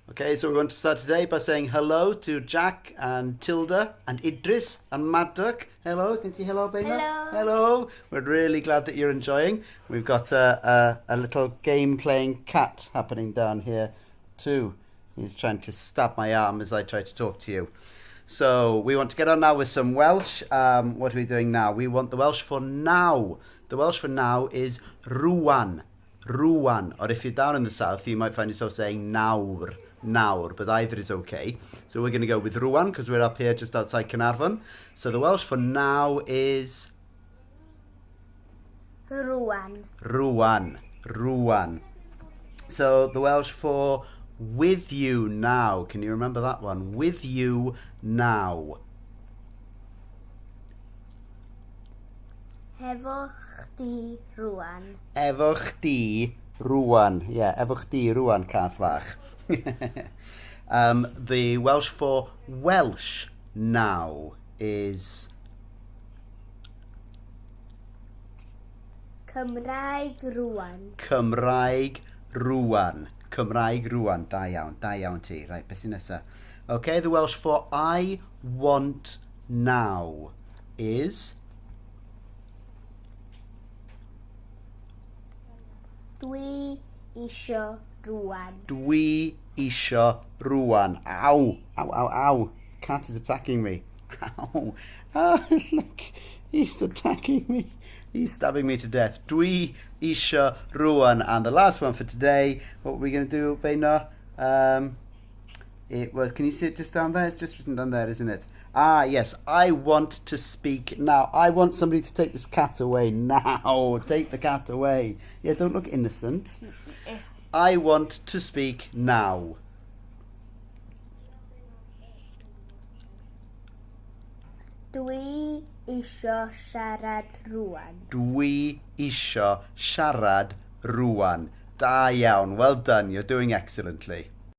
Okay, so we're going to start today by saying hello to Jack and Tilda and Idris and Maddock. Hello, can you say hello, Baina? Hello. Hello. We're really glad that you're enjoying. We've got a little game-playing cat happening down here too. He's trying to stab my arm as I try to talk to you. So we want to get on now with some Welsh. What are we doing now? We want the Welsh for now. The Welsh for now is rŵan. Rŵan. Or if you're down in the south, you might find yourself saying nawr. Nawr, but either is okay. So we're going to go with rŵan because we're up here just outside Caernarfon. So the Welsh for now is rŵan. Rŵan. Rŵan. So the Welsh for with you now. Can you remember that one? With you now. Efo chdi rŵan. Efo chdi rŵan. Yeah, efo chdi rŵan, cath fach. The Welsh for Welsh now is Cymraeg rŵan. Cymraeg rŵan. Cymraeg rŵan. Da iawn ti. Right, beth sy'n nesa? Okay, the Welsh for I want now is Dwi isio rŵan. Dwi isio rŵan. Ow, ow, ow, ow. Cat is attacking me. Ow. Oh, look, he's attacking me. He's stabbing me to death. Dwi isio rŵan. And the last one for today, what we're going to do, Beina? It was, can you see it just down there? It's just written down there, isn't it? Ah, yes. I want to speak now. I want somebody to take this cat away now. Take the cat away. Yeah, don't look innocent. I want to speak now. Dwi isio siarad rŵan. Dwi isio siarad rŵan. Da iawn. Well done. You're doing excellently.